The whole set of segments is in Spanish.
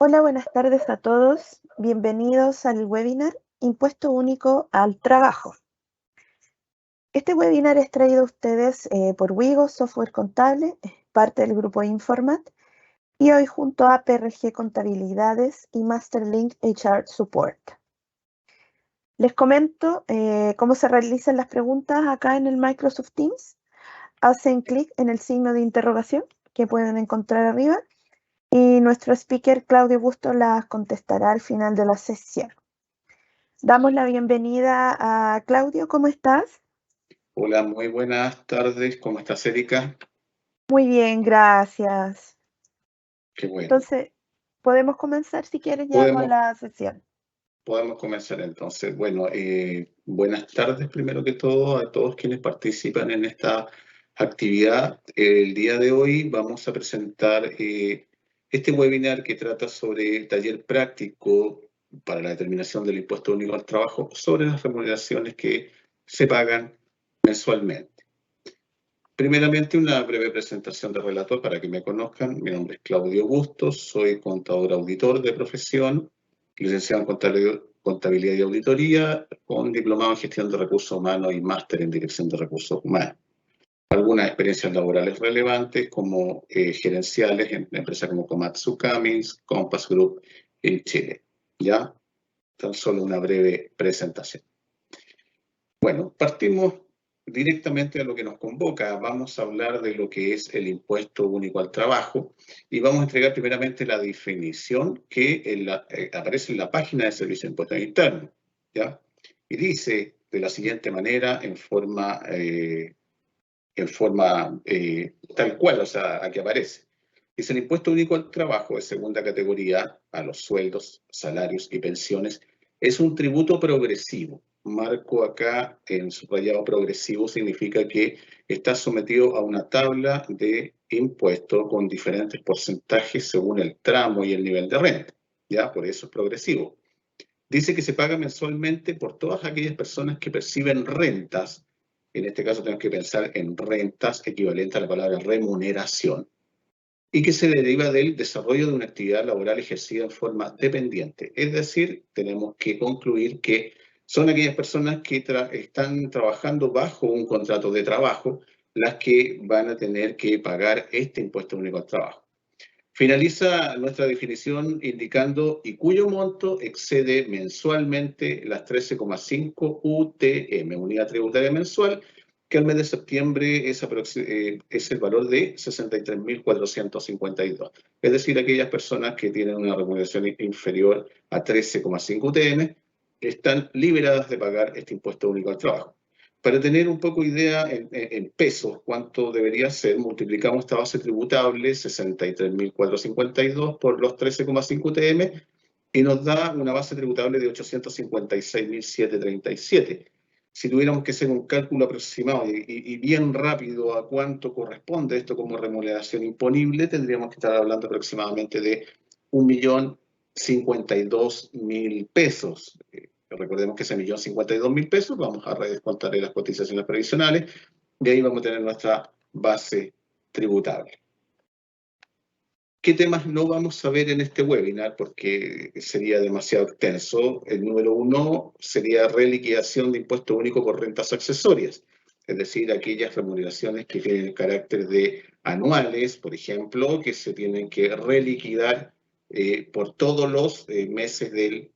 Hola, buenas tardes a todos. Bienvenidos al webinar Impuesto Único al Trabajo. Este webinar es traído a ustedes por Wigo Software Contable, parte del grupo Informat, y hoy junto a PRG Contabilidades y Masterlink HR Support. Les comento cómo se realizan las preguntas acá en el Microsoft Teams. Hacen clic en el signo de interrogación que pueden encontrar arriba y nuestro speaker Claudio Busto las contestará al final de la sesión. Damos la bienvenida a Claudio, ¿cómo estás? Hola, muy buenas tardes, ¿cómo estás, Erika? Muy bien, gracias. Qué bueno. Entonces, podemos comenzar si quieres ya con la sesión. Podemos comenzar entonces. Bueno, buenas tardes primero que todo a todos quienes participan en esta actividad. El día de hoy vamos a presentar este webinar que trata sobre el taller práctico para la determinación del impuesto único al trabajo sobre las remuneraciones que se pagan mensualmente. Primeramente, una breve presentación de relator para que me conozcan. Mi nombre es Claudio Bustos, soy contador auditor de profesión, licenciado en contabilidad y auditoría, con diplomado en gestión de recursos humanos y máster en dirección de recursos humanos. Algunas experiencias laborales relevantes como gerenciales en empresas como Komatsu Cummins, Compass Group en Chile. ¿Ya? Tan solo una breve presentación. Bueno, partimos directamente a lo que nos convoca. Vamos a hablar de lo que es el impuesto único al trabajo y vamos a entregar primeramente la definición que aparece en la página de Servicio de Impuestos Internos, ¿ya? Y dice de la siguiente manera, en forma tal cual, o sea, aquí aparece. Dice: el impuesto único al trabajo de segunda categoría a los sueldos, salarios y pensiones es un tributo progresivo. Marco acá en subrayado progresivo significa que está sometido a una tabla de impuestos con diferentes porcentajes según el tramo y el nivel de renta. ¿Ya? Por eso es progresivo. Dice que se paga mensualmente por todas aquellas personas que perciben rentas. En este caso tenemos que pensar en rentas equivalentes a la palabra remuneración, y que se deriva del desarrollo de una actividad laboral ejercida en forma dependiente. Es decir, tenemos que concluir que son aquellas personas que están trabajando bajo un contrato de trabajo las que van a tener que pagar este impuesto único al trabajo. Finaliza nuestra definición indicando y cuyo monto excede mensualmente las 13,5 UTM, unidad tributaria mensual, que al mes de septiembre es el valor de 63.452. Es decir, aquellas personas que tienen una remuneración inferior a 13,5 UTM están liberadas de pagar este impuesto único al trabajo. Para tener un poco idea en pesos cuánto debería ser, multiplicamos esta base tributable, 63.452, por los 13,5 UTM, y nos da una base tributable de 856.737. Si tuviéramos que hacer un cálculo aproximado y bien rápido a cuánto corresponde esto como remuneración imponible, tendríamos que estar hablando aproximadamente de 1.052.000 pesos. Recordemos que ese 1.052.000 pesos vamos a descontar las cotizaciones previsionales y ahí vamos a tener nuestra base tributable. ¿Qué temas no vamos a ver en este webinar? Porque sería demasiado extenso. El número 1 sería reliquidación de impuesto único por rentas accesorias, es decir, aquellas remuneraciones que tienen el carácter de anuales, por ejemplo, que se tienen que reliquidar por todos los meses del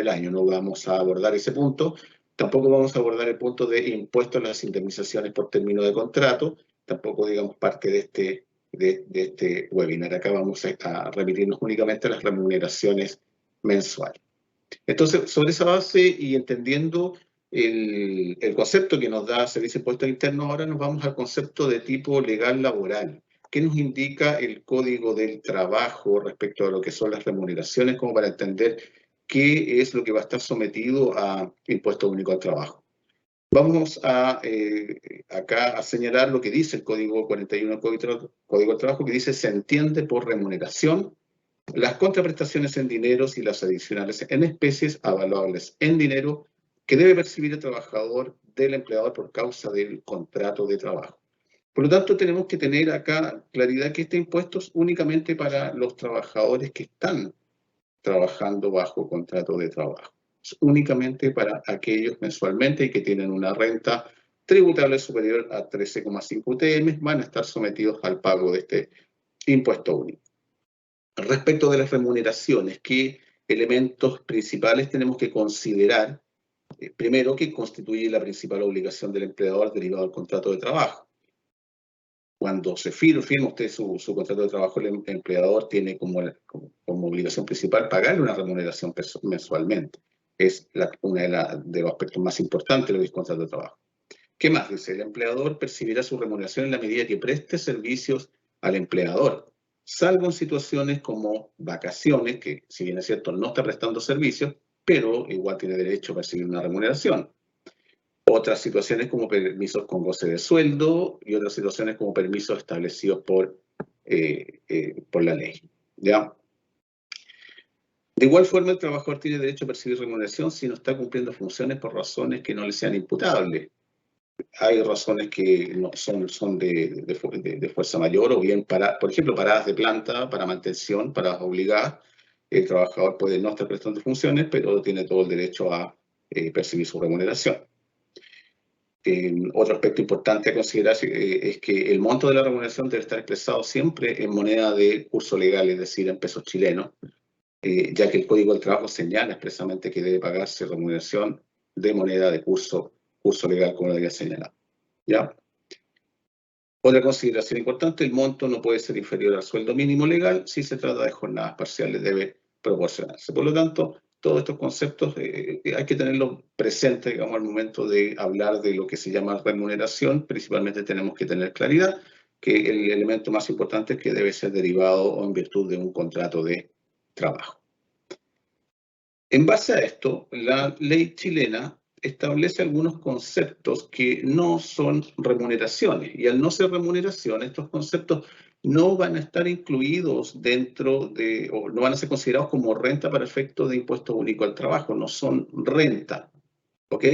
año. No vamos a abordar ese punto. Tampoco vamos a abordar el punto de impuesto a las indemnizaciones por término de contrato. Tampoco, digamos, parte de este webinar. Acá vamos a remitirnos únicamente a las remuneraciones mensuales. Entonces, sobre esa base y entendiendo el concepto que nos da Servicio de Impuestos Internos, ahora nos vamos al concepto de tipo legal laboral. ¿Qué nos indica el Código del Trabajo respecto a lo que son las remuneraciones, como para entender qué es lo que va a estar sometido a impuesto único al trabajo? Vamos acá a señalar lo que dice el Código 41 del Código del Trabajo, que dice: se entiende por remuneración las contraprestaciones en dineros y las adicionales en especies avaluables en dinero que debe percibir el trabajador del empleador por causa del contrato de trabajo. Por lo tanto, tenemos que tener acá claridad que este impuesto es únicamente para los trabajadores que están trabajando bajo contrato de trabajo. Es únicamente para aquellos mensualmente y que tienen una renta tributable superior a 13,5 UTM, van a estar sometidos al pago de este impuesto único. Respecto de las remuneraciones, ¿qué elementos principales tenemos que considerar? Primero, que constituye la principal obligación del empleador derivado del contrato de trabajo. Cuando se firma usted su contrato de trabajo, el empleador tiene como obligación principal pagarle una remuneración mensualmente. Es uno de los aspectos más importantes del contrato de trabajo. ¿Qué más? Dice, el empleador percibirá su remuneración en la medida que preste servicios al empleador, salvo en situaciones como vacaciones, que si bien es cierto no está prestando servicios, pero igual tiene derecho a percibir una remuneración. Otras situaciones como permisos con goce de sueldo y otras situaciones como permisos establecidos por la ley. ¿Ya? De igual forma, el trabajador tiene derecho a percibir remuneración si no está cumpliendo funciones por razones que no le sean imputables. Hay razones que no son de fuerza mayor o bien, por ejemplo, paradas de planta, para mantención, paradas obligadas. El trabajador puede no estar prestando funciones, pero tiene todo el derecho a percibir su remuneración. Otro aspecto importante a considerar es que el monto de la remuneración debe estar expresado siempre en moneda de curso legal, es decir, en pesos chilenos, ya que el Código del Trabajo señala expresamente que debe pagarse remuneración de moneda de curso legal, como lo había señalado. ¿Ya? Otra consideración importante, el monto no puede ser inferior al sueldo mínimo legal. Si se trata de jornadas parciales, debe proporcionarse. Por lo tanto, todos estos conceptos hay que tenerlos presentes, digamos, al momento de hablar de lo que se llama remuneración. Principalmente tenemos que tener claridad que el elemento más importante es que debe ser derivado o en virtud de un contrato de trabajo. En base a esto, la ley chilena establece algunos conceptos que no son remuneraciones, y al no ser remuneraciones, estos conceptos no van a estar incluidos dentro de, o no van a ser considerados como renta para efectos de impuesto único al trabajo, no son renta, ¿ok?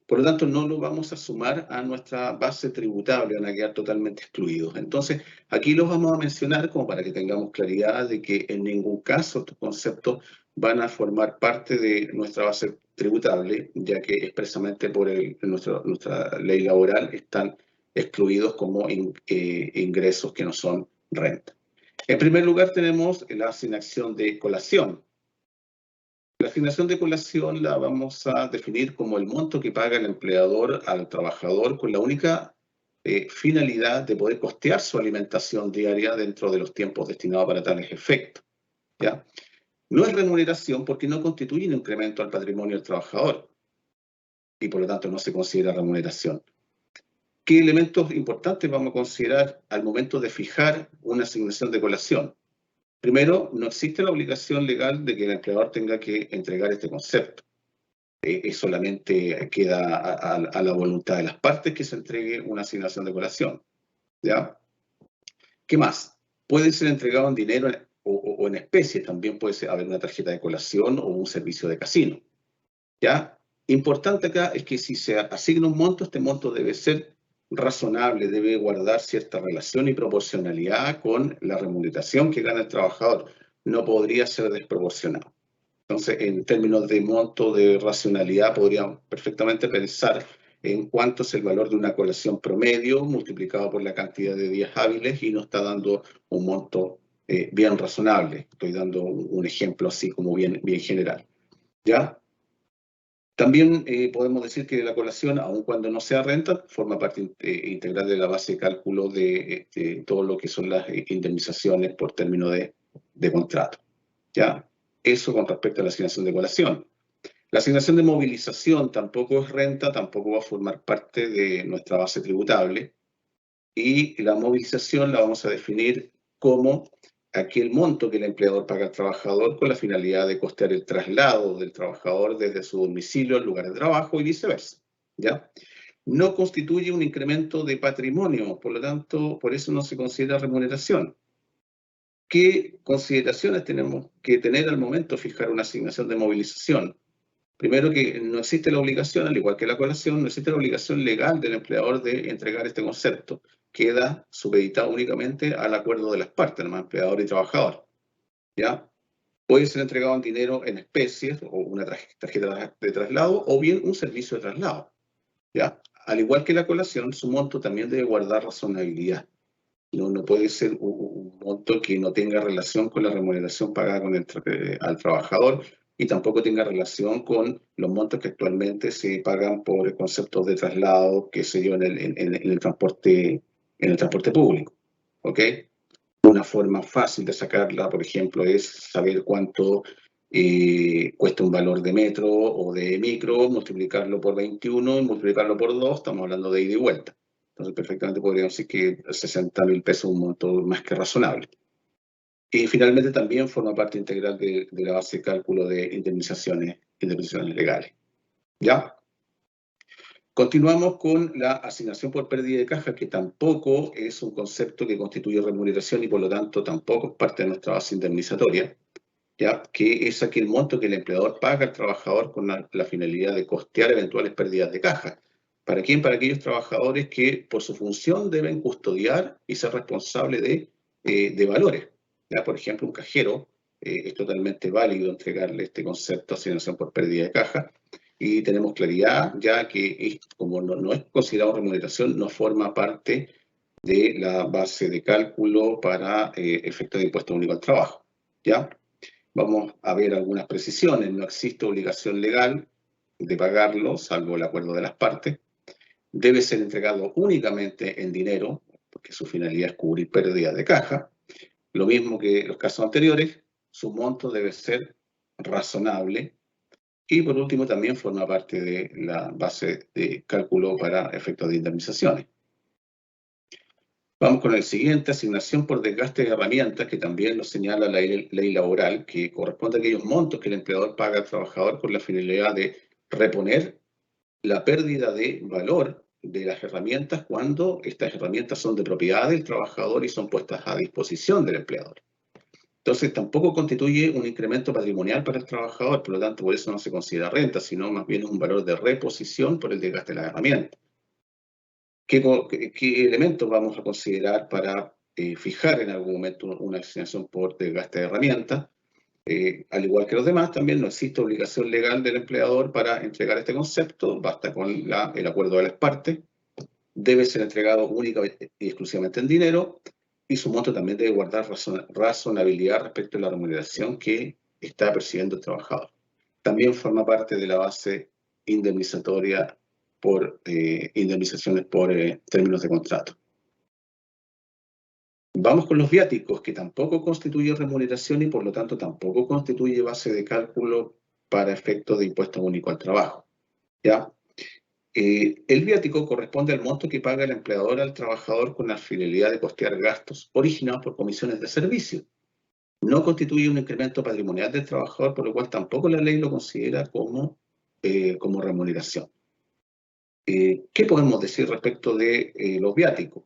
Por lo tanto, no lo vamos a sumar a nuestra base tributable, van a quedar totalmente excluidos. Entonces, aquí los vamos a mencionar como para que tengamos claridad de que en ningún caso estos conceptos van a formar parte de nuestra base tributable, ya que expresamente por nuestra ley laboral están excluidos como ingresos que no son renta. En primer lugar, tenemos la asignación de colación. La asignación de colación la vamos a definir como el monto que paga el empleador al trabajador con la única finalidad de poder costear su alimentación diaria dentro de los tiempos destinados para tales efectos. ¿Ya? No es remuneración porque no constituye un incremento al patrimonio del trabajador y por lo tanto no se considera remuneración. ¿Qué elementos importantes vamos a considerar al momento de fijar una asignación de colación? Primero, no existe la obligación legal de que el empleador tenga que entregar este concepto. Solamente queda a la voluntad de las partes que se entregue una asignación de colación. ¿Ya? ¿Qué más? Puede ser entregado en dinero o en especie, también puede haber una tarjeta de colación o un servicio de casino. ¿Ya? Importante acá es que si se asigna un monto, este monto debe ser razonable, debe guardar cierta relación y proporcionalidad con la remuneración que gana el trabajador. No podría ser desproporcionado. Entonces, en términos de monto de racionalidad, podríamos perfectamente pensar en cuánto es el valor de una colación promedio multiplicado por la cantidad de días hábiles y nos está dando un monto bien razonable. Estoy dando un ejemplo así como bien general. ¿Ya? También podemos decir que la colación, aun cuando no sea renta, forma parte integral de la base de cálculo de todo lo que son las indemnizaciones por término de contrato. ¿Ya? Eso con respecto a la asignación de colación. La asignación de movilización tampoco es renta, tampoco va a formar parte de nuestra base tributable. Y la movilización la vamos a definir como aquel monto que el empleador paga al trabajador con la finalidad de costear el traslado del trabajador desde su domicilio al lugar de trabajo y viceversa. ¿Ya? No constituye un incremento de patrimonio, por lo tanto, por eso no se considera remuneración. ¿Qué consideraciones tenemos que tener al momento de fijar una asignación de movilización? Primero, que no existe la obligación, al igual que la colación, no existe la obligación legal del empleador de entregar este concepto. Queda supeditado únicamente al acuerdo de las partes, empleador y trabajador. ¿Ya? Puede ser entregado en dinero en especies o una tarjeta de traslado o bien un servicio de traslado. ¿Ya? Al igual que la colación, su monto también debe guardar razonabilidad. No puede ser un monto que no tenga relación con la remuneración pagada al trabajador y tampoco tenga relación con los montos que actualmente se pagan por conceptos de traslado, qué sé yo, en el transporte público. ¿Ok? Una forma fácil de sacarla, por ejemplo, es saber cuánto cuesta un valor de metro o de micro, multiplicarlo por 21 y multiplicarlo por 2, estamos hablando de ida y vuelta. Entonces, perfectamente podríamos decir que 60.000 pesos es un monto más que razonable. Y finalmente también forma parte integral de la base de cálculo de indemnizaciones legales. ¿Ya? Continuamos con la asignación por pérdida de caja, que tampoco es un concepto que constituye remuneración y por lo tanto tampoco es parte de nuestra base indemnizatoria, ¿ya? Que es aquel monto que el empleador paga al trabajador con la finalidad de costear eventuales pérdidas de caja. ¿Para quién? Para aquellos trabajadores que por su función deben custodiar y ser responsables de valores. ¿Ya? Por ejemplo, un cajero es totalmente válido entregarle este concepto de asignación por pérdida de caja, y tenemos claridad ya que como no es considerado remuneración, no forma parte de la base de cálculo para efectos de impuesto único al trabajo. ¿Ya? Vamos a ver algunas precisiones. No existe obligación legal de pagarlo, salvo el acuerdo de las partes. Debe ser entregado únicamente en dinero, porque su finalidad es cubrir pérdidas de caja. Lo mismo que los casos anteriores, su monto debe ser razonable. Y por último, también forma parte de la base de cálculo para efectos de indemnizaciones. Vamos con el siguiente: asignación por desgaste de herramientas, que también lo señala la ley laboral, que corresponde a aquellos montos que el empleador paga al trabajador con la finalidad de reponer la pérdida de valor de las herramientas cuando estas herramientas son de propiedad del trabajador y son puestas a disposición del empleador. Entonces, tampoco constituye un incremento patrimonial para el trabajador, por lo tanto, por eso no se considera renta, sino más bien es un valor de reposición por el desgaste de las herramientas. ¿Qué elementos vamos a considerar para fijar en algún momento una asignación por desgaste de herramientas? Al igual que los demás, también no existe obligación legal del empleador para entregar este concepto, basta con el acuerdo de las partes. Debe ser entregado única y exclusivamente en dinero, y su monto también debe guardar razonabilidad respecto a la remuneración que está percibiendo el trabajador. También forma parte de la base indemnizatoria por indemnizaciones por términos de contrato. Vamos con los viáticos, que tampoco constituye remuneración y por lo tanto tampoco constituye base de cálculo para efectos de impuesto único al trabajo. ¿Ya? El viático corresponde al monto que paga el empleador al trabajador con la finalidad de costear gastos originados por comisiones de servicio. No constituye un incremento patrimonial del trabajador, por lo cual tampoco la ley lo considera como remuneración. ¿Qué podemos decir respecto de los viáticos?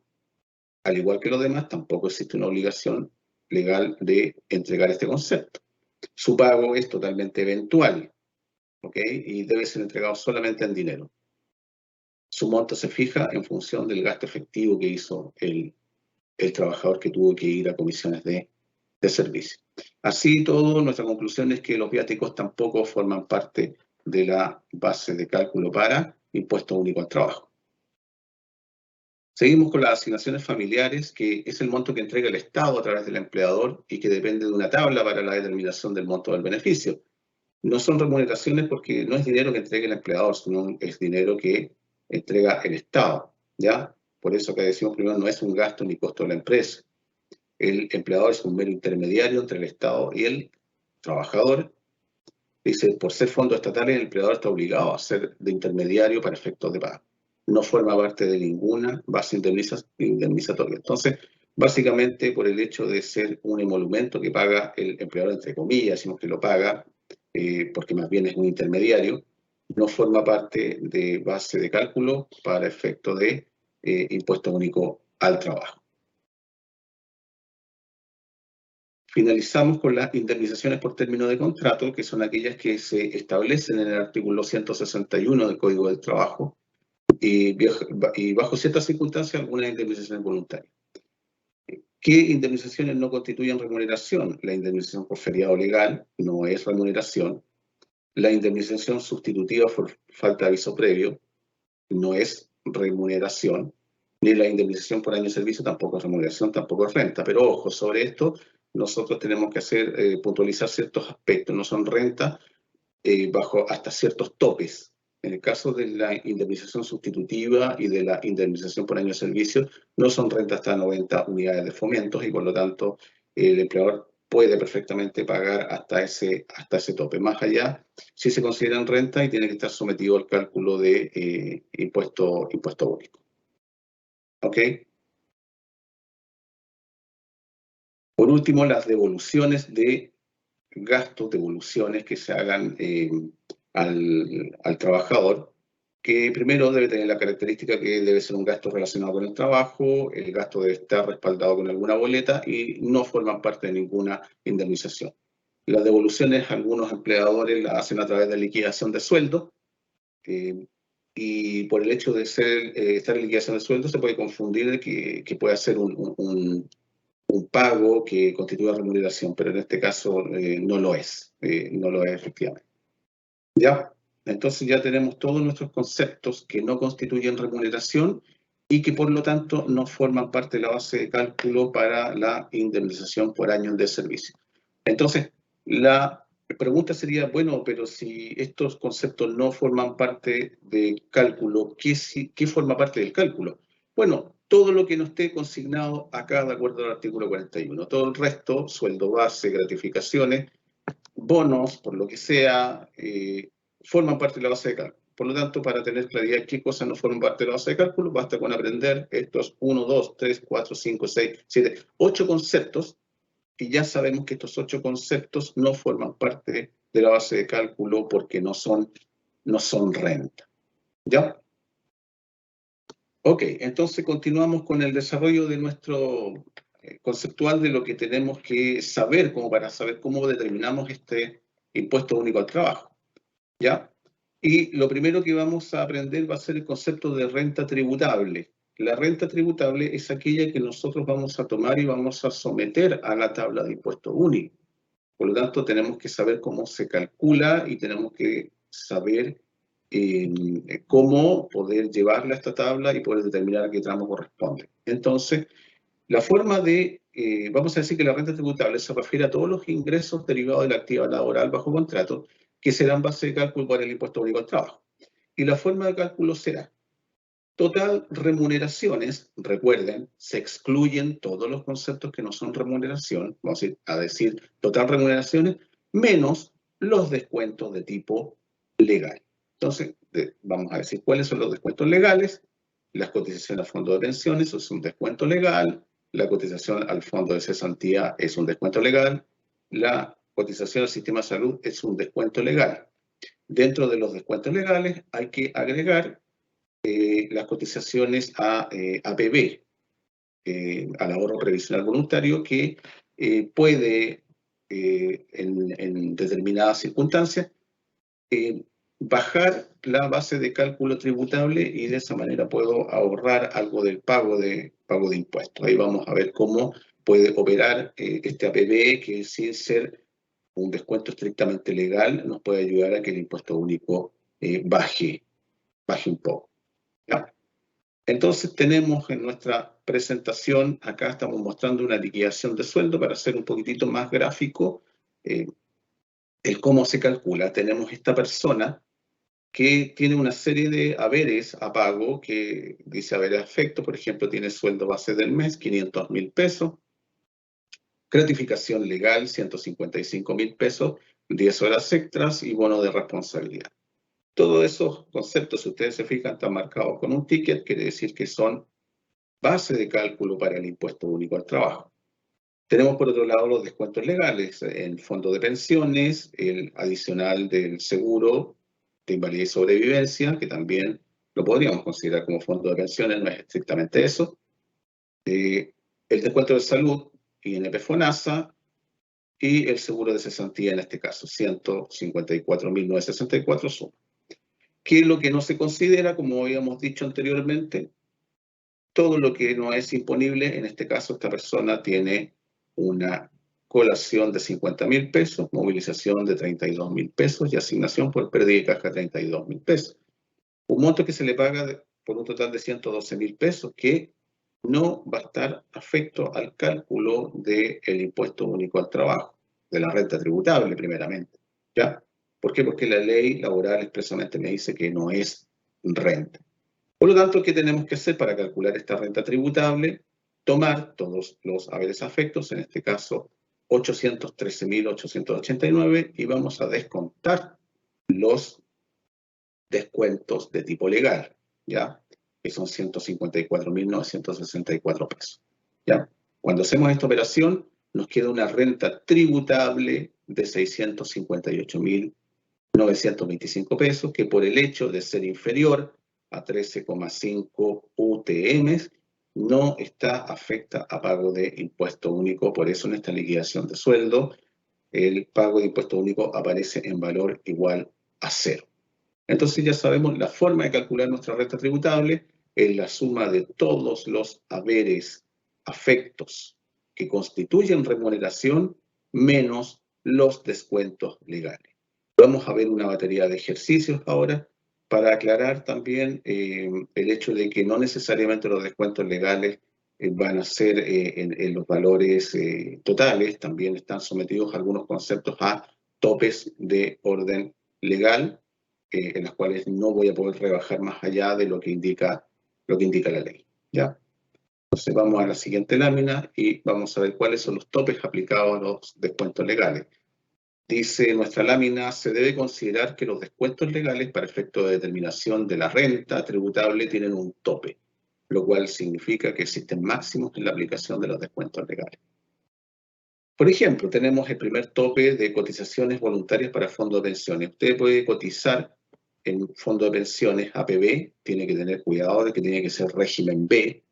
Al igual que los demás, tampoco existe una obligación legal de entregar este concepto. Su pago es totalmente eventual, ¿ok? Y debe ser entregado solamente en dinero. Su monto se fija en función del gasto efectivo que hizo el trabajador que tuvo que ir a comisiones de servicio. Así todo, nuestra conclusión es que los viáticos tampoco forman parte de la base de cálculo para impuesto único al trabajo. Seguimos con las asignaciones familiares, que es el monto que entrega el Estado a través del empleador y que depende de una tabla para la determinación del monto del beneficio. No son remuneraciones porque no es dinero que entregue el empleador, sino es dinero que entrega el Estado, ¿ya? Por eso que decimos primero, no es un gasto ni costo de la empresa. El empleador es un mero intermediario entre el Estado y el trabajador. Dice, por ser fondos estatales, el empleador está obligado a ser de intermediario para efectos de pago. No forma parte de ninguna base indemnizatoria. Entonces, básicamente, por el hecho de ser un emolumento que paga el empleador, entre comillas, decimos que lo paga, porque más bien es un intermediario, no forma parte de base de cálculo para efecto de impuesto único al trabajo. Finalizamos con las indemnizaciones por término de contrato, que son aquellas que se establecen en el artículo 161 del Código del Trabajo y bajo ciertas circunstancias algunas indemnizaciones voluntarias. ¿Qué indemnizaciones no constituyen remuneración? La indemnización por feriado legal no es remuneración. La indemnización sustitutiva por falta de aviso previo no es remuneración. Ni la indemnización por año de servicio tampoco es remuneración, tampoco es renta. Pero ojo, sobre esto nosotros tenemos que puntualizar ciertos aspectos. No son renta bajo hasta ciertos topes. En el caso de la indemnización sustitutiva y de la indemnización por año de servicio, no son renta hasta 90 unidades de fomentos y por lo tanto el empleador puede perfectamente pagar hasta ese tope. Más allá, si se consideran renta y tiene que estar sometido al cálculo de impuesto único. ¿Ok? Por último, las devoluciones de gastos, devoluciones que se hagan al trabajador, que primero debe tener la característica que debe ser un gasto relacionado con el trabajo, el gasto debe estar respaldado con alguna boleta y no forman parte de ninguna indemnización. Las devoluciones algunos empleadores las hacen a través de liquidación de sueldo y por el hecho de estar en liquidación de sueldo se puede confundir que puede ser un pago que constituye remuneración, pero en este caso no lo es efectivamente. ¿Ya? Entonces ya tenemos todos nuestros conceptos que no constituyen remuneración y que por lo tanto no forman parte de la base de cálculo para la indemnización por años de servicio. Entonces, la pregunta sería, bueno, pero si estos conceptos no forman parte del cálculo, ¿qué forma parte del cálculo? Bueno, todo lo que no esté consignado acá de acuerdo al artículo 41. Todo el resto, sueldo base, gratificaciones, bonos, por lo que sea, forman parte de la base de cálculo. Por lo tanto, para tener claridad qué cosas no forman parte de la base de cálculo, basta con aprender estos 1, 2, 3, 4, 5, 6, 7, 8 conceptos, y ya sabemos que estos 8 conceptos no forman parte de la base de cálculo porque no son renta. ¿Ya? Ok, entonces continuamos con el desarrollo de nuestro conceptual de lo que tenemos que saber como para saber cómo determinamos este impuesto único al trabajo. ¿Ya? Y lo primero que vamos a aprender va a ser el concepto de renta tributable. La renta tributable es aquella que nosotros vamos a tomar y vamos a someter a la tabla de impuesto único. Por lo tanto, tenemos que saber cómo se calcula y tenemos que saber cómo poder llevarla a esta tabla y poder determinar a qué tramo corresponde. Entonces, la forma vamos a decir que la renta tributable se refiere a todos los ingresos derivados de la actividad laboral bajo contrato que serán base de cálculo para el impuesto único al trabajo. Y la forma de cálculo será total remuneraciones, recuerden, se excluyen todos los conceptos que no son remuneración, vamos a decir total remuneraciones, menos los descuentos de tipo legal. Entonces, vamos a decir cuáles son los descuentos legales. Las cotizaciones al fondo de pensiones, eso es un descuento legal. La cotización al fondo de cesantía es un descuento legal. La cotización al sistema de salud es un descuento legal. Dentro de los descuentos legales hay que agregar las cotizaciones a APB, al ahorro previsional voluntario, que puede, en determinadas circunstancias, bajar la base de cálculo tributable y de esa manera puedo ahorrar algo del pago de impuestos. Ahí vamos a ver cómo puede operar este APB, que sin ser un descuento estrictamente legal, nos puede ayudar a que el impuesto único baje un poco. ¿Ya? Entonces tenemos en nuestra presentación, acá estamos mostrando una liquidación de sueldo para hacer un poquitito más gráfico el cómo se calcula. Tenemos esta persona que tiene una serie de haberes a pago, que dice haberes a efecto, por ejemplo, tiene sueldo base del mes, 500.000 pesos, gratificación legal, 155.000 pesos, 10 horas extras y bono de responsabilidad. Todos esos conceptos, si ustedes se fijan, están marcados con un ticket, quiere decir que son base de cálculo para el impuesto único al trabajo. Tenemos por otro lado los descuentos legales, el fondo de pensiones, el adicional del seguro de invalidez y sobrevivencia, que también lo podríamos considerar como fondo de pensiones, no es estrictamente eso. El descuento de salud, INP FONASA, y el seguro de cesantía en este caso, 154.964 suma. ¿Qué es lo que no se considera, como habíamos dicho anteriormente? todo lo que no es imponible, en este caso esta persona tiene una colación de 50.000 pesos, movilización de 32.000 pesos y asignación por pérdida de caja de 32.000 pesos. Un monto que se le paga por un total de 112.000 pesos que no va a estar afecto al cálculo del impuesto único al trabajo, de la renta tributable primeramente. ¿Ya? ¿Por qué? Porque la ley laboral expresamente me dice que no es renta. Por lo tanto, ¿qué tenemos que hacer para calcular esta renta tributable? Tomar todos los haberes afectos, en este caso 813.889, y vamos a descontar los descuentos de tipo legal, ¿ya? Que son 154.964 pesos, ¿ya? Cuando hacemos esta operación, nos queda una renta tributable de 658.925 pesos, que por el hecho de ser inferior a 13,5 UTM, no está afecta a pago de impuesto único. Por eso en esta liquidación de sueldo, el pago de impuesto único aparece en valor igual a 0. Entonces ya sabemos la forma de calcular nuestra renta tributable es la suma de todos los haberes afectos que constituyen remuneración menos los descuentos legales. Vamos a ver una batería de ejercicios ahora para aclarar también el hecho de que no necesariamente los descuentos legales van a ser en los valores totales, también están sometidos algunos conceptos a topes de orden legal, en las cuales no voy a poder rebajar más allá de lo que indica la ley, ¿ya? Entonces vamos a la siguiente lámina y vamos a ver cuáles son los topes aplicados a los descuentos legales. Dice nuestra lámina, se debe considerar que los descuentos legales para efecto de determinación de la renta tributable tienen un tope, lo cual significa que existen máximos en la aplicación de los descuentos legales. Por ejemplo, tenemos el primer tope de cotizaciones voluntarias para fondo de pensiones. Usted puede cotizar en fondo de pensiones APB, tiene que tener cuidado de que tiene que ser régimen B,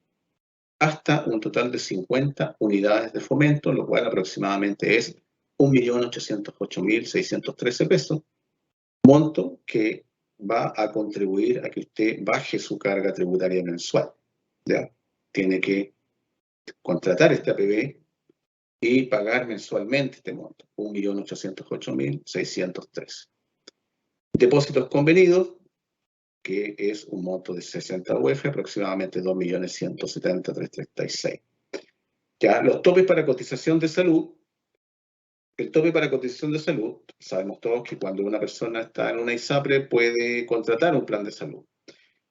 hasta un total de 50 unidades de fomento, lo cual aproximadamente es 1.808.613 pesos, monto que va a contribuir a que usted baje su carga tributaria mensual. ¿Ya? Tiene que contratar este APB y pagar mensualmente este monto, 1.808.613. Depósitos convenidos, que es un monto de 60 UF, aproximadamente 2.170.336. Ya, los topes para cotización de salud. El tope para cotización de salud, sabemos todos que cuando una persona está en una ISAPRE puede contratar un plan de salud.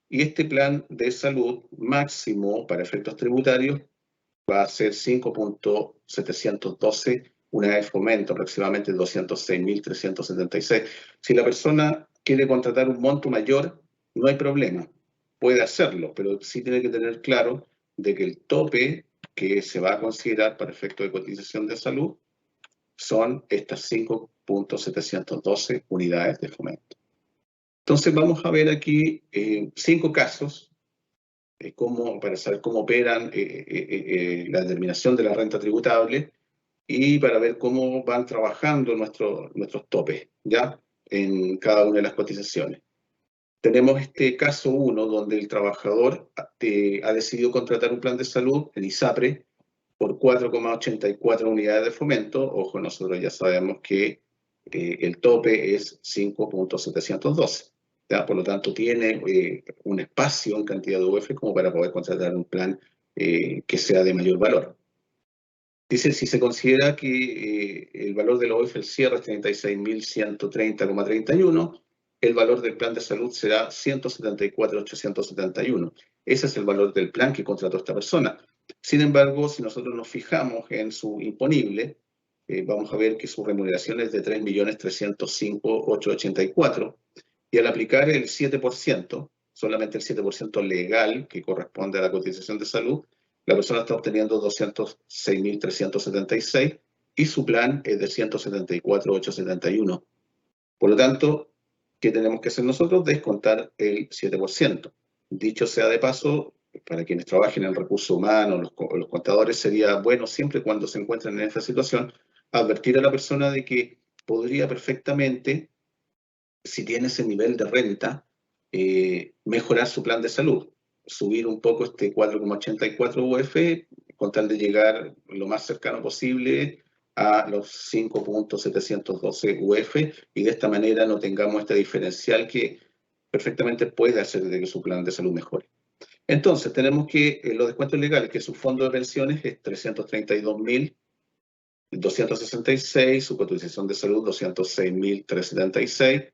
Y este plan de salud máximo para efectos tributarios va a ser 5.712 unidades de fomento, aproximadamente 206.376. Si la persona quiere contratar un monto mayor, no hay problema, puede hacerlo, pero sí tiene que tener claro de que el tope que se va a considerar para efectos de cotización de salud son estas 5.712 unidades de fomento. Entonces vamos a ver aquí 5 casos para saber cómo operan la determinación de la renta tributable y para ver cómo van trabajando nuestros topes, ¿ya? En cada una de las cotizaciones. Tenemos este caso 1, donde el trabajador ha decidido contratar un plan de salud, el ISAPRE, por 4,84 unidades de fomento. Ojo, nosotros ya sabemos que el tope es 5.712. ¿Ya? Por lo tanto, tiene un espacio en cantidad de UF como para poder contratar un plan que sea de mayor valor. Dice, si se considera que el valor de la UF al cierre es 36.130,31, el valor del plan de salud será 174.871. Ese es el valor del plan que contrató esta persona. Sin embargo, si nosotros nos fijamos en su imponible, vamos a ver que su remuneración es de 3.305.884, y al aplicar el 7%, solamente el 7% legal que corresponde a la cotización de salud, la persona está obteniendo 206.376 y su plan es de 174.871. Por lo tanto, ¿qué tenemos que hacer nosotros? Descontar el 7%. Dicho sea de paso, para quienes trabajen en recursos humanos, los contadores, sería bueno siempre cuando se encuentren en esta situación, advertir a la persona de que podría perfectamente, si tiene ese nivel de renta, mejorar su plan de salud. subir un poco este 4,84 UF con tal de llegar lo más cercano posible a los 5,712 UF y de esta manera no tengamos este diferencial que perfectamente puede hacer de que su plan de salud mejore. Entonces, tenemos que los descuentos legales, que su fondo de pensiones es 332.266, su cotización de salud 206.376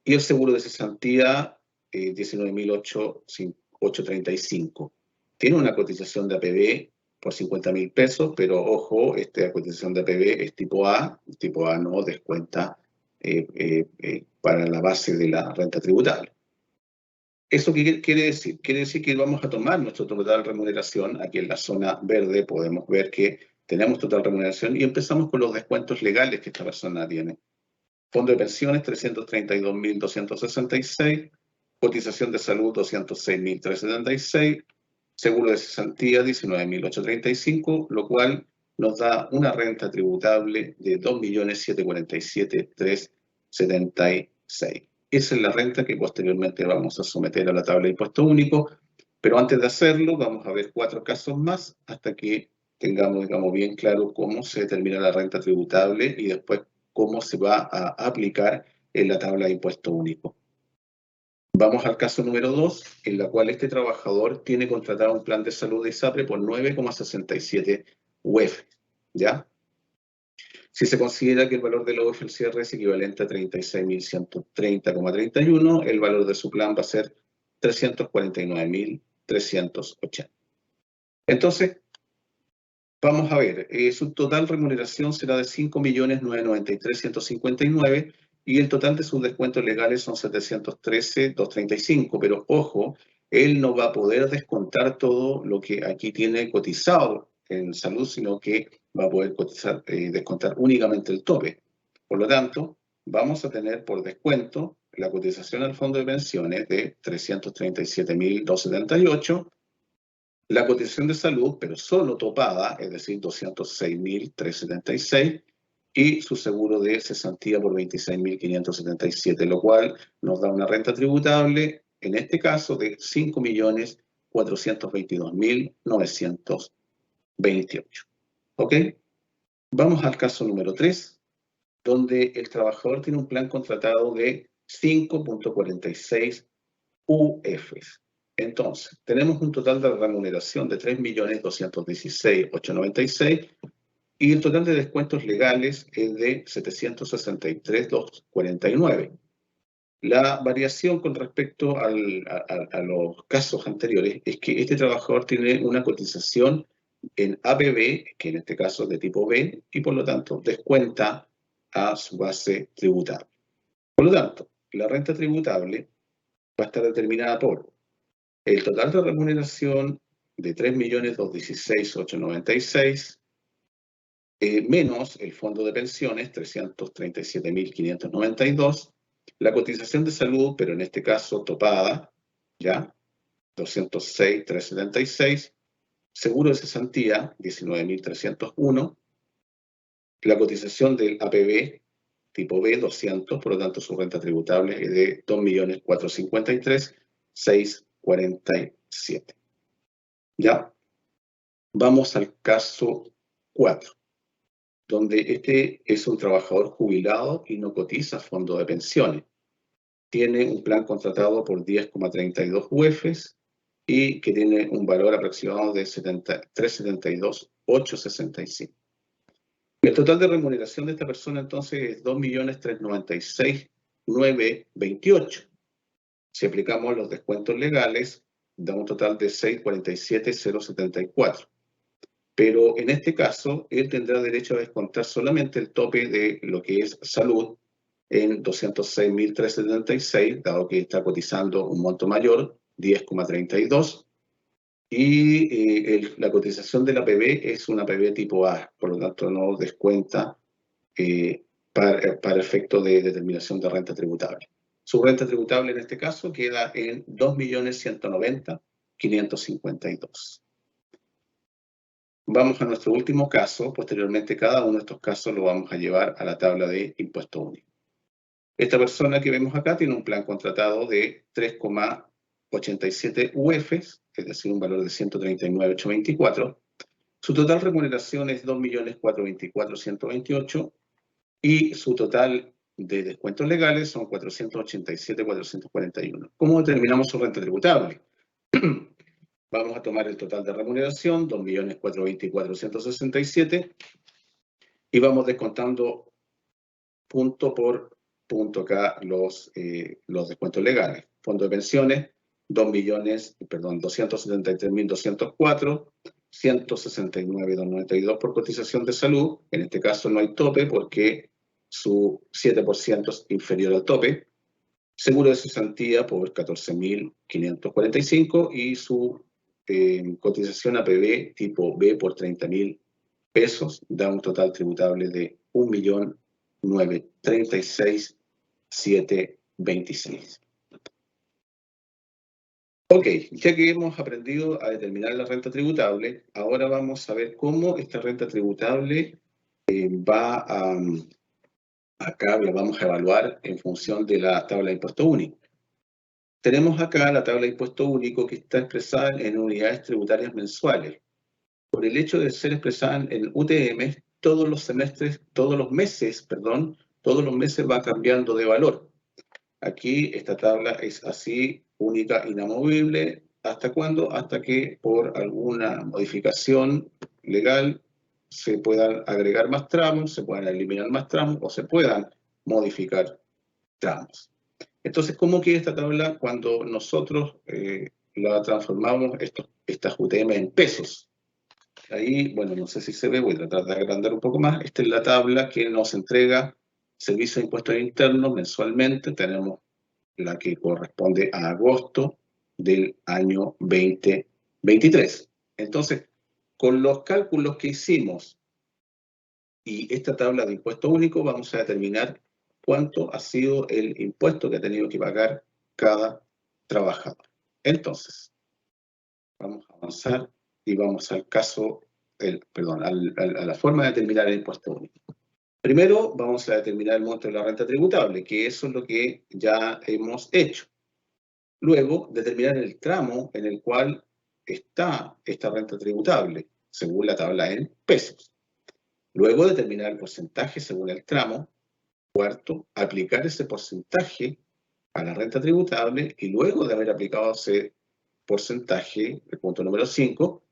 y el seguro de cesantía 19.835. Tiene una cotización de APB por 50.000 pesos, pero ojo, esta cotización de APB es tipo A no descuenta para la base de la renta tributable. ¿Eso qué quiere decir? Quiere decir que vamos a tomar nuestra total remuneración. Aquí en la zona verde podemos ver que tenemos total remuneración y empezamos con los descuentos legales que esta persona tiene. Fondo de pensiones, 332.266, cotización de salud, 206.376, seguro de cesantía, 19.835, lo cual nos da una renta tributable de 2.747.376. Esa es la renta que posteriormente vamos a someter a la tabla de impuesto único, pero antes de hacerlo vamos a ver 4 casos más hasta que tengamos, digamos, bien claro cómo se determina la renta tributable y después cómo se va a aplicar en la tabla de impuesto único. Vamos al caso número 2, en la cual este trabajador tiene contratado un plan de salud de ISAPRE por 9,67 UF, ¿ya? Si se considera que el valor de la UF al cierre es equivalente a 36.130,31, el valor de su plan va a ser 349.380. Entonces, vamos a ver, su total remuneración será de 5.993.159 y el total de sus descuentos legales son 713.235, pero ojo, él no va a poder descontar todo lo que aquí tiene cotizado en salud, sino que va a poder descontar únicamente el tope. Por lo tanto, vamos a tener por descuento la cotización al fondo de pensiones de 337.278, la cotización de salud, pero solo topada, es decir, 206.376, y su seguro de cesantía por 26.577, lo cual nos da una renta tributable, en este caso, de 5.422.928. ¿Ok? Vamos al caso número 3, donde el trabajador tiene un plan contratado de 5,46 UFs. Entonces, tenemos un total de remuneración de 3.216.896 y el total de descuentos legales es de 763.249. La variación con respecto a los casos anteriores es que este trabajador tiene una cotización en APB, que en este caso es de tipo B, y por lo tanto descuenta a su base tributable. Por lo tanto, la renta tributable va a estar determinada por el total de remuneración de 3.216.896 menos el fondo de pensiones, 337.592, la cotización de salud, pero en este caso topada, ¿ya? 206.376, seguro de cesantía, 19.301, la cotización del APB tipo B, 200, por lo tanto su renta tributable es de 2.453.647. ¿Ya? Vamos al caso 4, donde este es un trabajador jubilado y no cotiza fondo de pensiones. Tiene un plan contratado por 10,32 UFs y que tiene un valor aproximado de 372.865. El total de remuneración de esta persona entonces es 2.396.928. Si aplicamos los descuentos legales, da un total de 647.074. Pero en este caso, él tendrá derecho a descontar solamente el tope de lo que es salud en 206.376, dado que está cotizando un monto mayor, 10,32, y la cotización de la APB es una APB tipo A, por lo tanto no descuenta para efecto de determinación de renta tributable. Su renta tributable en este caso queda en 2.190.552. Vamos a nuestro último caso. Posteriormente, cada uno de estos casos lo vamos a llevar a la tabla de impuesto único. Esta persona que vemos acá tiene un plan contratado de 87 UFs, es decir, un valor de 139.824. Su total remuneración es 2.424.128 y su total de descuentos legales son 487.441. ¿Cómo determinamos su renta tributable? Vamos a tomar el total de remuneración, 2.424.167, y vamos descontando punto por punto acá los descuentos legales. Fondo de pensiones, 273.204, 169.292 por cotización de salud. En este caso no hay tope porque su 7% es inferior al tope. Seguro de cesantía por 14.545 y su cotización APB tipo B por 30.000 pesos da un total tributable de 1.936.726. Ok, ya que hemos aprendido a determinar la renta tributable, ahora vamos a ver cómo esta renta tributable va a... Acá la vamos a evaluar en función de la tabla de impuesto único. Tenemos acá la tabla de impuesto único que está expresada en unidades tributarias mensuales. Por el hecho de ser expresada en UTM, todos los meses va cambiando de valor. Aquí esta tabla es así, única, inamovible. ¿Hasta cuándo? Hasta que por alguna modificación legal se puedan agregar más tramos, se puedan eliminar más tramos o se puedan modificar tramos. Entonces, ¿cómo queda esta tabla cuando nosotros la transformamos estas UTM en pesos? Ahí, bueno, no sé si se ve, voy a tratar de agrandar un poco más. Esta es la tabla que nos entrega Servicio de Impuestos Internos mensualmente. Tenemos la que corresponde a agosto del año 2023. Entonces, con los cálculos que hicimos y esta tabla de impuesto único, vamos a determinar cuánto ha sido el impuesto que ha tenido que pagar cada trabajador. Entonces, vamos a avanzar y vamos al caso, a la forma de determinar el impuesto único. Primero, vamos a determinar el monto de la renta tributable, que eso es lo que ya hemos hecho. Luego, determinar el tramo en el cual está esta renta tributable, según la tabla en pesos. Luego, determinar el porcentaje según el tramo. Cuarto, aplicar ese porcentaje a la renta tributable y luego de haber aplicado ese porcentaje, el punto número 5,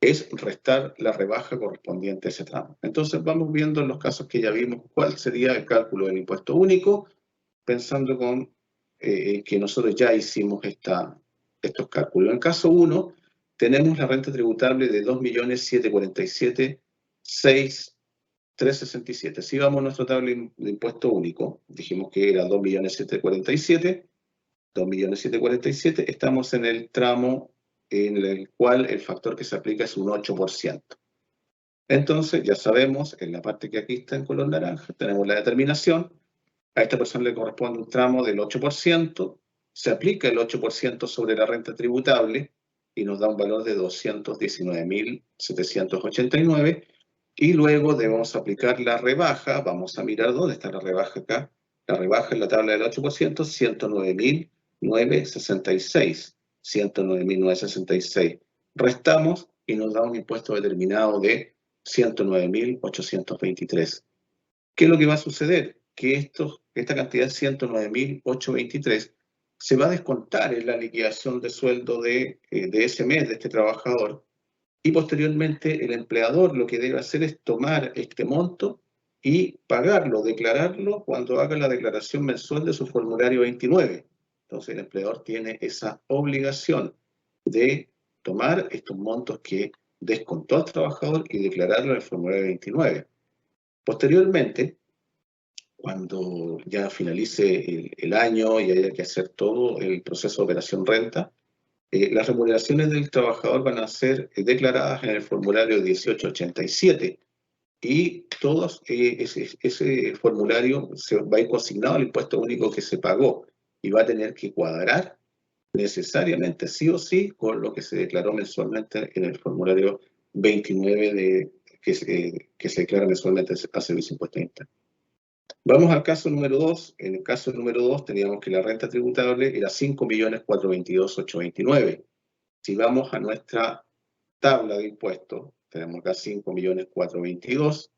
es restar la rebaja correspondiente a ese tramo. Entonces vamos viendo en los casos que ya vimos cuál sería el cálculo del impuesto único, pensando con que nosotros ya hicimos estos cálculos. En el caso 1, tenemos la renta tributable de 2.747.6.367. Si vamos a nuestra tabla de impuesto único, dijimos que era 2.747.000, 2.747.000, estamos en el tramo en el cual el factor que se aplica es un 8%. Entonces, ya sabemos, en la parte que aquí está en color naranja, tenemos la determinación. A esta persona le corresponde un tramo del 8%, se aplica el 8% sobre la renta tributable y nos da un valor de 219.789, y luego debemos aplicar la rebaja. Vamos a mirar dónde está la rebaja acá. La rebaja en la tabla del 8%, 109.966. 109.966. Restamos y nos da un impuesto determinado de 109.823. ¿Qué es lo que va a suceder? Que esta cantidad de 109.823 se va a descontar en la liquidación de sueldo de ese mes de este trabajador, y posteriormente el empleador lo que debe hacer es tomar este monto y pagarlo, declararlo cuando haga la declaración mensual de su formulario 29. Entonces el empleador tiene esa obligación de tomar estos montos que descontó al trabajador y declararlo en el formulario 29. Posteriormente, cuando ya finalice el año y haya que hacer todo el proceso de operación renta, las remuneraciones del trabajador van a ser declaradas en el formulario 1887 y ese formulario se va a ir consignado al impuesto único que se pagó y va a tener que cuadrar necesariamente, sí o sí, con lo que se declaró mensualmente en el formulario 29 que se declara mensualmente a Servicio de Impuestos Internos. Vamos al caso número 2. En el caso número 2 teníamos que la renta tributable era 5.422.829. Si vamos a nuestra tabla de impuestos, tenemos acá 5.422.000,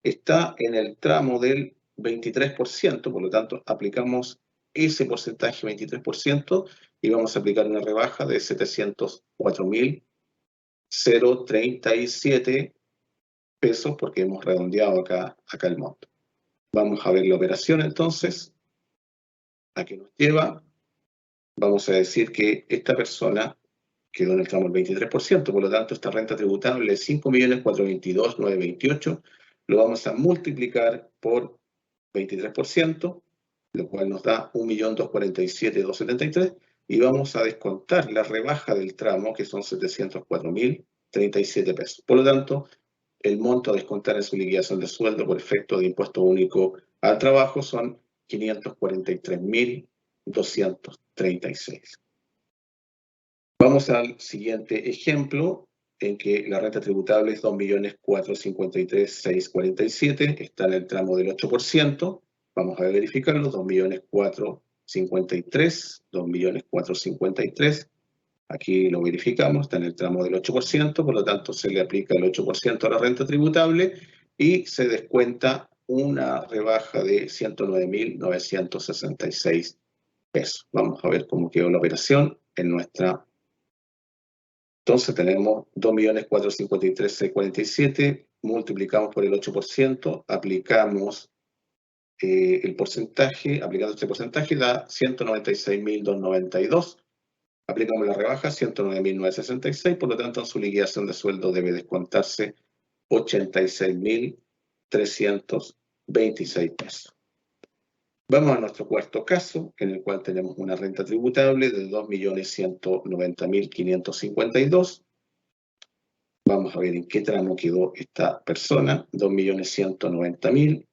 está en el tramo del 23%, por lo tanto aplicamos ese porcentaje 23% y vamos a aplicar una rebaja de 704.037 pesos porque hemos redondeado acá el monto. Vamos a ver la operación entonces, a qué nos lleva. Vamos a decir que esta persona quedó en el tramo del 23%, por lo tanto esta renta tributable de 5.422.928 lo vamos a multiplicar por 23%, lo cual nos da 1.247.273, y vamos a descontar la rebaja del tramo, que son 704.037 pesos. Por lo tanto, el monto a descontar en su liquidación de sueldo por efecto de impuesto único al trabajo son 543.236. Vamos al siguiente ejemplo, en que la renta tributable es 2.453.647, está en el tramo del 8%. Vamos a verificarlo, 2.453.000, 2.453.000. Aquí lo verificamos, está en el tramo del 8%, por lo tanto se le aplica el 8% a la renta tributable y se descuenta una rebaja de 109.966 pesos. Vamos a ver cómo quedó la operación en nuestra... Entonces tenemos 2.453.647, multiplicamos por el 8%, aplicamos el porcentaje, aplicando este porcentaje da 196.292. Aplicamos la rebaja, 109.966, por lo tanto en su liquidación de sueldo debe descontarse 86.326 pesos. Vamos a nuestro cuarto caso, en el cual tenemos una renta tributable de 2.190.552. Vamos a ver en qué tramo quedó esta persona, 2.190.000.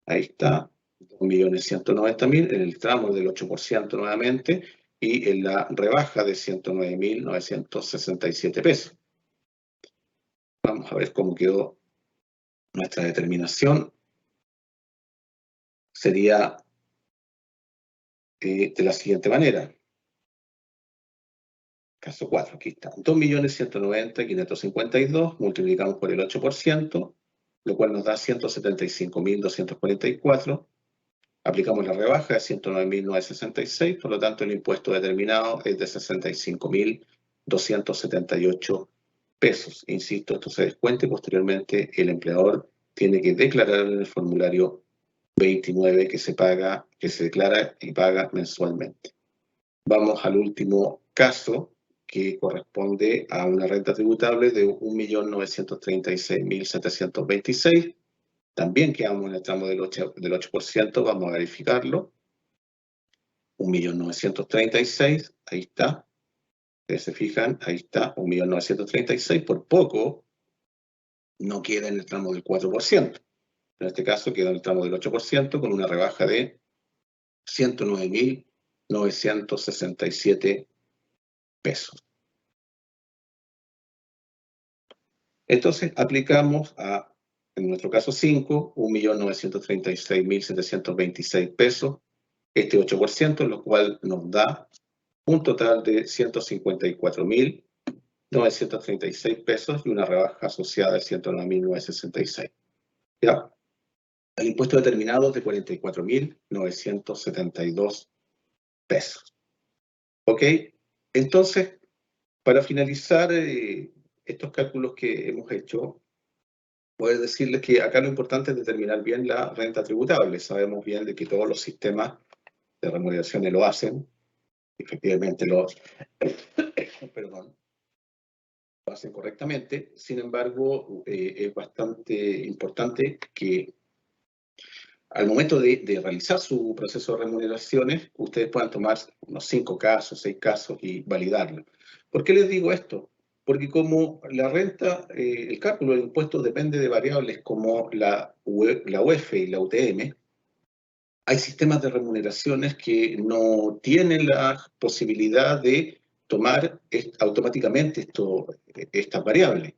Ahí está, 2.190.000 en el tramo del 8% nuevamente y en la rebaja de 109.967 pesos. Vamos a ver cómo quedó nuestra determinación. Sería de la siguiente manera. Caso 4, aquí está. 2.190.552 multiplicamos por el 8%, lo cual nos da 175.244. Aplicamos la rebaja de 109.966, por lo tanto el impuesto determinado es de 65.278 pesos. Insisto, esto se descuenta y posteriormente el empleador tiene que declarar en el formulario 29 que se declara y paga mensualmente. Vamos al último caso, que corresponde a una renta tributable de 1.936.726. También quedamos en el tramo del 8%, vamos a verificarlo. 1.936.000, ahí está. Ustedes se fijan, ahí está, 1.936.000, por poco no queda en el tramo del 4%. En este caso queda en el tramo del 8% con una rebaja de 109.967 pesos. Entonces aplicamos en nuestro caso 5, 1.936.726 pesos, este 8%, lo cual nos da un total de 154.936 pesos y una rebaja asociada de 109.966. ¿Ya? El impuesto determinado es de 44.972 pesos. ¿Ok? Entonces, para finalizar estos cálculos que hemos hecho, voy a decirles que acá lo importante es determinar bien la renta tributable. Sabemos bien de que todos los sistemas de remuneraciones lo hacen. Efectivamente lo hacen correctamente. Sin embargo, es bastante importante que al momento de realizar su proceso de remuneraciones, ustedes puedan tomar unos 5 casos, 6 casos y validarlo. ¿Por qué les digo esto? Porque como la renta, el cálculo del impuesto depende de variables como la UEF y la UTM, hay sistemas de remuneraciones que no tienen la posibilidad de tomar automáticamente estas variables.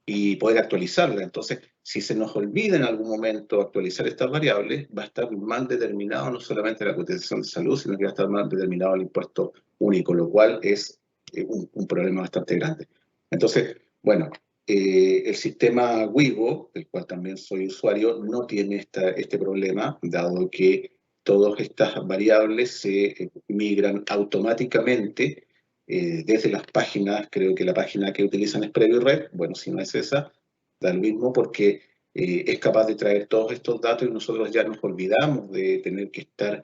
y poder actualizarla. Entonces, si se nos olvida en algún momento actualizar estas variables, va a estar mal determinado no solamente la cotización de salud, sino que va a estar mal determinado el impuesto único, lo cual es un problema bastante grande. Entonces, bueno, el sistema Wigo, del cual también soy usuario, no tiene este problema, dado que todas estas variables se migran automáticamente desde las páginas. Creo que la página que utilizan es Previo Red. Bueno, si no es esa, da lo mismo, porque es capaz de traer todos estos datos y nosotros ya nos olvidamos de tener que estar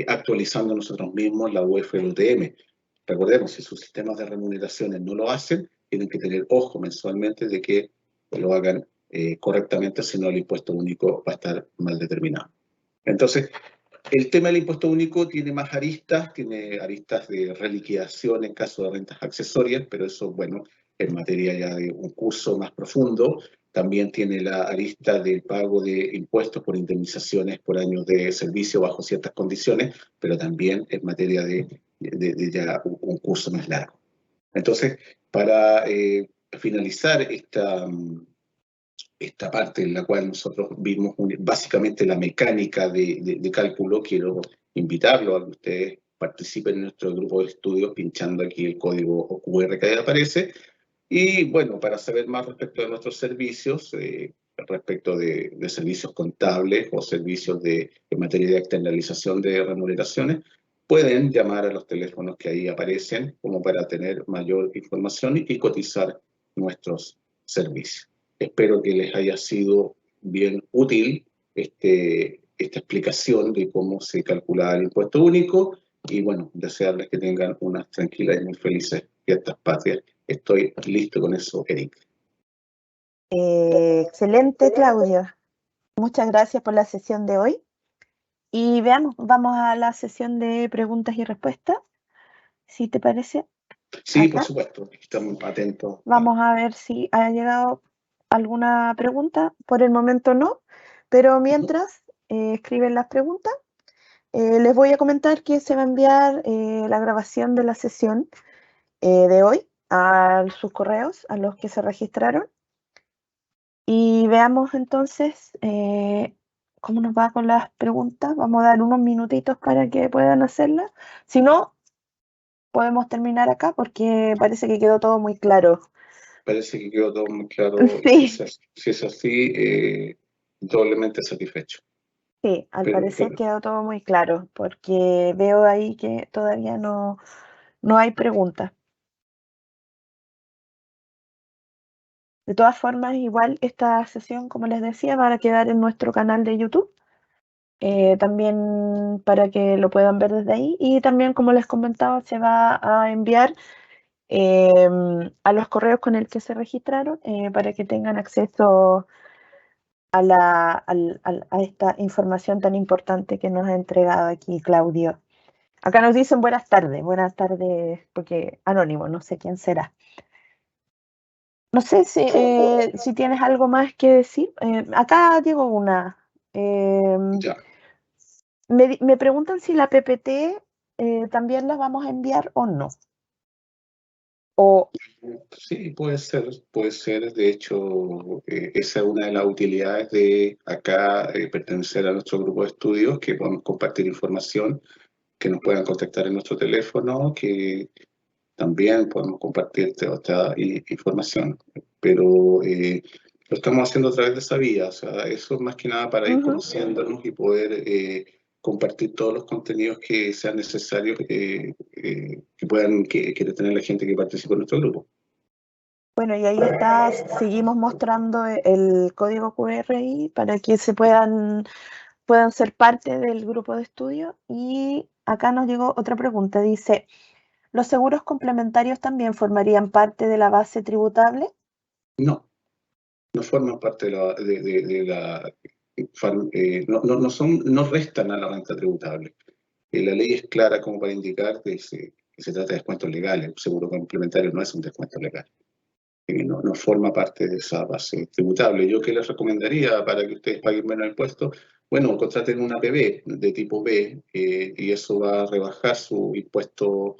actualizando nosotros mismos la UF y el UTM. Recordemos, si sus sistemas de remuneraciones no lo hacen, tienen que tener ojo mensualmente de que lo hagan correctamente, si no el impuesto único va a estar mal determinado. Entonces, el tema del impuesto único tiene más aristas, tiene aristas de reliquidación en caso de rentas accesorias, pero eso, bueno, en materia ya de un curso más profundo. También tiene la arista del pago de impuestos por indemnizaciones por años de servicio bajo ciertas condiciones, pero también en materia de ya un curso más largo. Entonces, para finalizar esta parte en la cual nosotros vimos básicamente la mecánica de cálculo, quiero invitarlo a que ustedes participen en nuestro grupo de estudios pinchando aquí el código QR que ahí aparece. Y bueno, para saber más respecto de nuestros servicios, respecto de servicios contables o servicios en materia de externalización de remuneraciones, pueden llamar a los teléfonos que ahí aparecen como para tener mayor información y cotizar nuestros servicios. Espero que les haya sido bien útil esta explicación de cómo se calcula el impuesto único y bueno, desearles que tengan unas tranquilas y muy felices fiestas patrias. Estoy listo con eso, Eric. Excelente, Claudio. Muchas gracias por la sesión de hoy. Y veamos, vamos a la sesión de preguntas y respuestas, si te parece. Sí, Acá. por supuesto, estamos atentos. Vamos a ver si ha llegado alguna pregunta. Por el momento no, pero mientras escriben las preguntas, les voy a comentar que se va a enviar la grabación de la sesión de hoy a sus correos, a los que se registraron. Y veamos entonces cómo nos va con las preguntas. Vamos a dar unos minutitos para que puedan hacerlas. Si no, podemos terminar acá porque parece que quedó todo muy claro. Parece que quedó todo muy claro. Sí. Si es así, doblemente satisfecho. Sí, al parecer quedó todo muy claro, porque veo ahí que todavía no hay preguntas. De todas formas, igual esta sesión, como les decía, va a quedar en nuestro canal de YouTube, también para que lo puedan ver desde ahí. Y también, como les comentaba, se va a enviar a los correos con el que se registraron para que tengan acceso a esta información tan importante que nos ha entregado aquí Claudio. Acá nos dicen buenas tardes, porque anónimo, no sé quién será. No sé si tienes algo más que decir. Acá llegó una. Ya. Me preguntan si la PPT también la vamos a enviar o no. Sí, puede ser. De hecho, esa es una de las utilidades de acá pertenecer a nuestro grupo de estudios, que podemos compartir información, que nos puedan contactar en nuestro teléfono, que también podemos compartir otra información. Pero lo estamos haciendo a través de esa vía. O sea, eso es más que nada para ir conociéndonos y poder compartir todos los contenidos que sean necesarios que tener la gente que participa en nuestro grupo. Bueno, y ahí está, seguimos mostrando el código QR ahí para que se puedan ser parte del grupo de estudio. Y acá nos llegó otra pregunta, dice, ¿los seguros complementarios también formarían parte de la base tributable? No forman parte no restan a la renta tributable. La ley es clara como para indicar que se trata de descuentos legales. El seguro complementario no es un descuento legal. No forma parte de esa base tributable. ¿Yo qué les recomendaría para que ustedes paguen menos impuestos? Bueno, contraten una PB de tipo B y eso va a rebajar su impuesto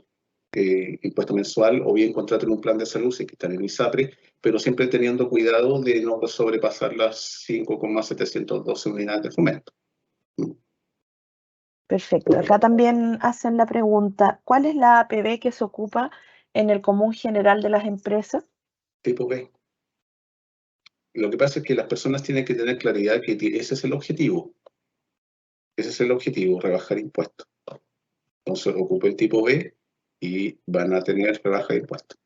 impuesto mensual, o bien contraten un plan de salud si están en ISAPRE, pero siempre teniendo cuidado de no sobrepasar las 5,712 unidades de fomento. Perfecto. Acá también hacen la pregunta, ¿cuál es la APB que se ocupa en el común general de las empresas? Tipo B. Lo que pasa es que las personas tienen que tener claridad que ese es el objetivo. Ese es el objetivo, rebajar impuestos. Entonces ocupe el tipo B y van a tener rebaja de impuestos.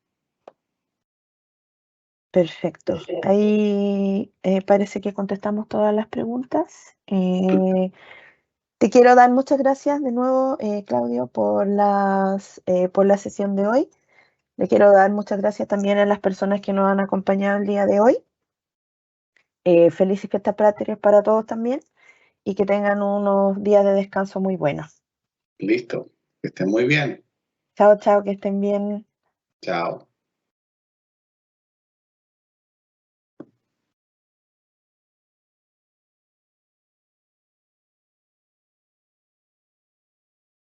Perfecto. Ahí parece que contestamos todas las preguntas. Te quiero dar muchas gracias de nuevo, Claudio, por la sesión de hoy. Le quiero dar muchas gracias también a las personas que nos han acompañado el día de hoy. Felices fiestas patrias para todos también y que tengan unos días de descanso muy buenos. Listo. Que estén muy bien. Chao, chao, que estén bien. Chao.